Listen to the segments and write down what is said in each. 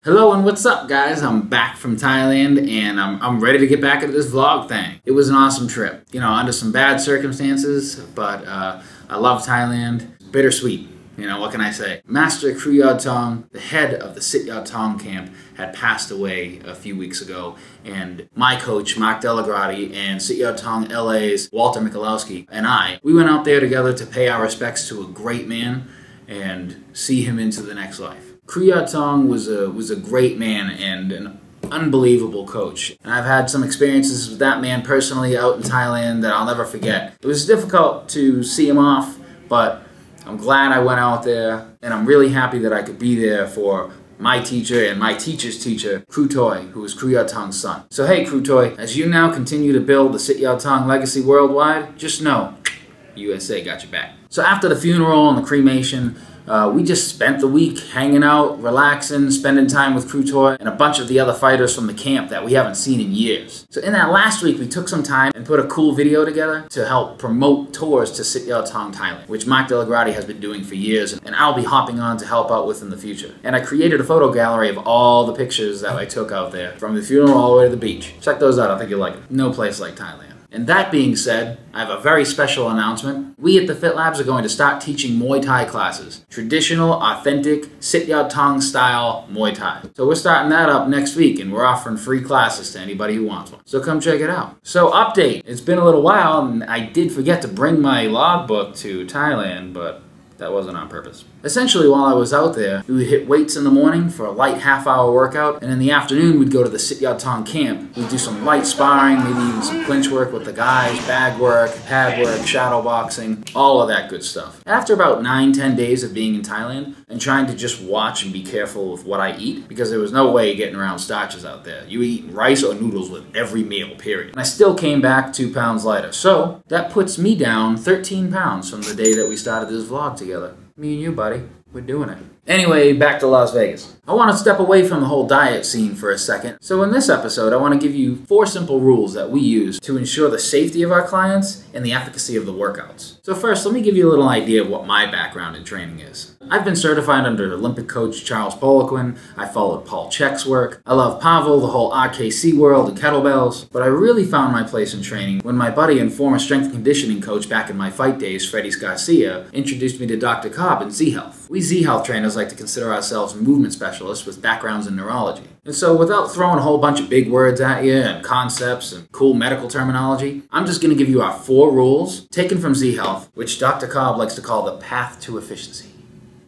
Hello and what's up guys? I'm back from Thailand and I'm ready to get back into this vlog thing. It was an awesome trip. You know, under some bad circumstances, but I love Thailand. Bittersweet. You know, what can I say? Master Kruyod Tong, the head of the Sityodtong Tong camp, had passed away a few weeks ago, and my coach, Mark Delagrati, and Sityodtong Tong LA's Walter Michalowski and we went out there together to pay our respects to a great man and see him into the next life. Kruyod Tong was a great man and an unbelievable coach. And I've had some experiences with that man personally out in Thailand that I'll never forget. It was difficult to see him off, but I'm glad I went out there, and I'm really happy that I could be there for my teacher and my teacher's teacher, Krutoi, who was Kruyod Tong's son. So hey Krutoi, as you now continue to build the Sityodtong Tong legacy worldwide, just know, USA got your back. So after the funeral and the cremation, we just spent the week hanging out, relaxing, spending time with Krutoi and a bunch of the other fighters from the camp that we haven't seen in years. So in that last week, we took some time and put a cool video together to help promote tours to Sityodtong Tong Thailand, which Mark Delagrati has been doing for years, and I'll be hopping on to help out with in the future. And I created a photo gallery of all the pictures that I took out there, from the funeral all the way to the beach. Check those out, I think you'll like it. No place like Thailand. And that being said, I have a very special announcement. We at the Fit Labs are going to start teaching Muay Thai classes. Traditional, authentic, Sityodtong Tong style Muay Thai. So we're starting that up next week, and we're offering free classes to anybody who wants one. So come check it out. So update, it's been a little while, and I did forget to bring my logbook to Thailand, but that wasn't on purpose. Essentially, while I was out there, we would hit weights in the morning for a light half-hour workout, and in the afternoon, we'd go to the Sityodtong Tong camp. We'd do some light sparring, maybe even some clinch work with the guys, bag work, pad work, shadow boxing, all of that good stuff. After about 9-10 days of being in Thailand and trying to just watch and be careful with what I eat, because there was no way getting around starches out there. You eat rice or noodles with every meal, period. And I still came back 2 pounds lighter. So that puts me down 13 pounds from the day that we started this vlog together. Me and you, buddy. We're doing it. Anyway, back to Las Vegas. I want to step away from the whole diet scene for a second. So in this episode, I want to give you 4 simple rules that we use to ensure the safety of our clients and the efficacy of the workouts. So first, let me give you a little idea of what my background in training is. I've been certified under Olympic coach Charles Poliquin. I followed Paul Chek's work. I love Pavel, the whole RKC world, and kettlebells. But I really found my place in training when my buddy and former strength and conditioning coach back in my fight days, Freddie Garcia, introduced me to Dr. Cobb in Z-Health. We Z-Health trainers like to consider ourselves movement specialists with backgrounds in neurology. And so without throwing a whole bunch of big words at you and concepts and cool medical terminology, I'm just going to give you our 4 rules taken from Z-Health, which Dr. Cobb likes to call the path to efficiency.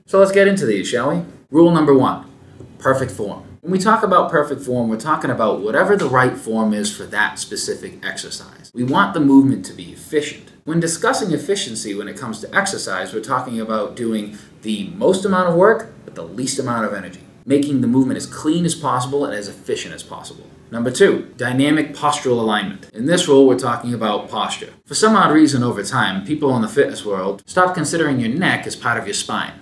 So let's get into these, shall we? Rule number 1, perfect form. When we talk about perfect form, we're talking about whatever the right form is for that specific exercise. We want the movement to be efficient. When discussing efficiency when it comes to exercise, we're talking about doing the most amount of work with the least amount of energy, making the movement as clean as possible and as efficient as possible. Number 2, dynamic postural alignment. In this rule, we're talking about posture. For some odd reason over time, people in the fitness world stop considering your neck as part of your spine.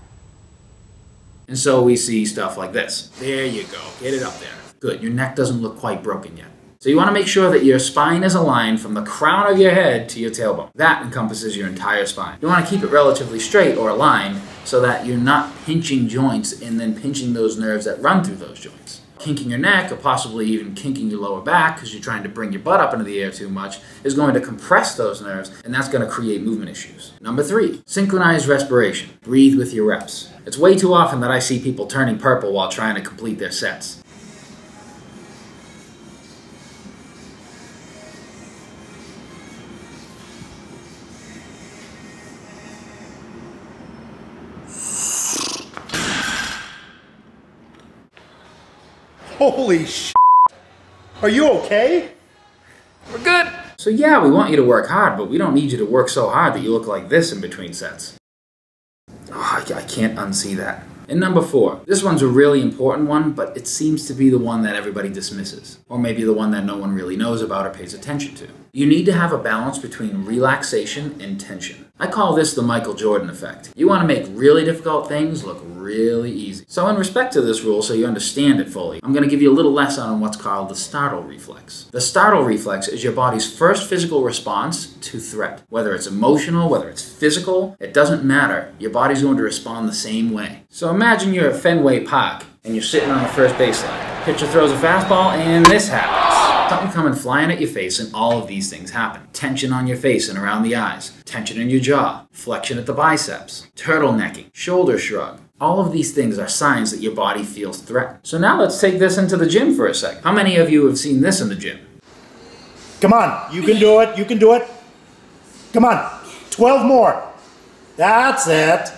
And so we see stuff like this. There you go. Get it up there. Good. Your neck doesn't look quite broken yet. So you want to make sure that your spine is aligned from the crown of your head to your tailbone. That encompasses your entire spine. You want to keep it relatively straight or aligned so that you're not pinching joints and then pinching those nerves that run through those joints. Kinking your neck, or possibly even kinking your lower back because you're trying to bring your butt up into the air too much, is going to compress those nerves, and that's going to create movement issues. Number 3, synchronized respiration. Breathe with your reps. It's way too often that I see people turning purple while trying to complete their sets. Holy shit! Are you okay? We're good! So yeah, we want you to work hard, but we don't need you to work so hard that you look like this in between sets. Oh, I can't unsee that. And number 4, this one's a really important one, but it seems to be the one that everybody dismisses, or maybe the one that no one really knows about or pays attention to. You need to have a balance between relaxation and tension. I call this the Michael Jordan effect. You want to make really difficult things look really easy. So in respect to this rule, so you understand it fully, I'm going to give you a little lesson on what's called the startle reflex. The startle reflex is your body's first physical response to threat. Whether it's emotional, whether it's physical, it doesn't matter. Your body's going to respond the same way. So imagine you're at Fenway Park and you're sitting on the first baseline. Pitcher throws a fastball and this happens. Something coming flying at your face and all of these things happen. Tension on your face and around the eyes. Tension in your jaw. Flexion at the biceps. Turtlenecking. Shoulder shrug. All of these things are signs that your body feels threatened. So now let's take this into the gym for a second. How many of you have seen this in the gym? Come on, you can do it, you can do it. Come on, 12 more. That's it.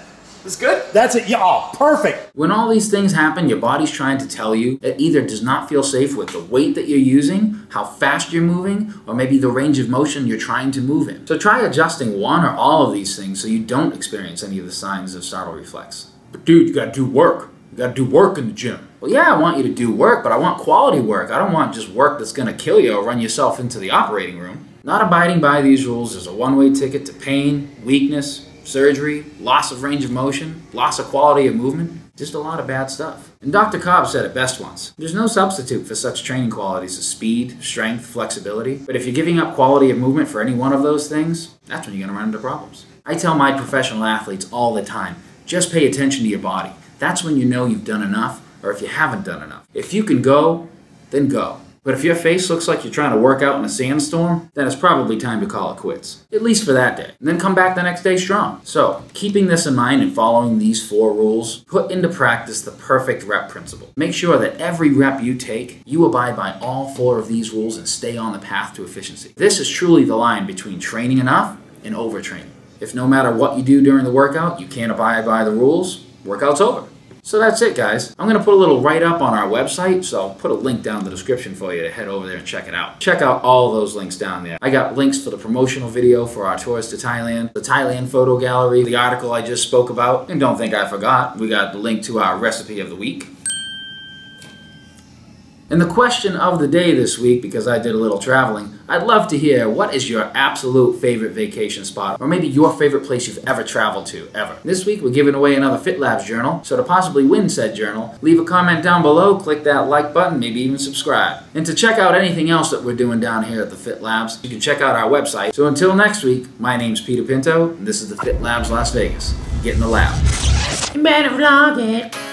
That's good? That's it, yeah, oh, perfect. When all these things happen, your body's trying to tell you it either does not feel safe with the weight that you're using, how fast you're moving, or maybe the range of motion you're trying to move in. So try adjusting one or all of these things so you don't experience any of the signs of startle reflex. But dude, you gotta do work. You gotta do work in the gym. Well, yeah, I want you to do work, but I want quality work. I don't want just work that's gonna kill you or run yourself into the operating room. Not abiding by these rules is a one-way ticket to pain, weakness, surgery, loss of range of motion, loss of quality of movement, just a lot of bad stuff. And Dr. Cobb said it best once. There's no substitute for such training qualities as speed, strength, flexibility. But if you're giving up quality of movement for any one of those things, that's when you're gonna run into problems. I tell my professional athletes all the time, just pay attention to your body. That's when you know you've done enough, or if you haven't done enough. If you can go, then go. But if your face looks like you're trying to work out in a sandstorm, then it's probably time to call it quits. At least for that day. And then come back the next day strong. So, keeping this in mind and following these 4 rules, put into practice the perfect rep principle. Make sure that every rep you take, you abide by all 4 of these rules and stay on the path to efficiency. This is truly the line between training enough and overtraining. If no matter what you do during the workout, you can't abide by the rules, workout's over. So that's it, guys. I'm going to put a little write-up on our website, so I'll put a link down in the description for you to head over there and check it out. Check out all those links down there. I got links for the promotional video for our tours to Thailand, the Thailand photo gallery, the article I just spoke about, and don't think I forgot, we got the link to our recipe of the week. And the question of the day this week, because I did a little traveling, I'd love to hear what is your absolute favorite vacation spot, or maybe your favorite place you've ever traveled to, ever. This week we're giving away another Fit Labs journal, so to possibly win said journal, leave a comment down below, click that like button, maybe even subscribe. And to check out anything else that we're doing down here at the Fit Labs, you can check out our website. So until next week, my name's Peter Pinto, and this is the Fit Labs Las Vegas. Get in the lab. You better vlog it.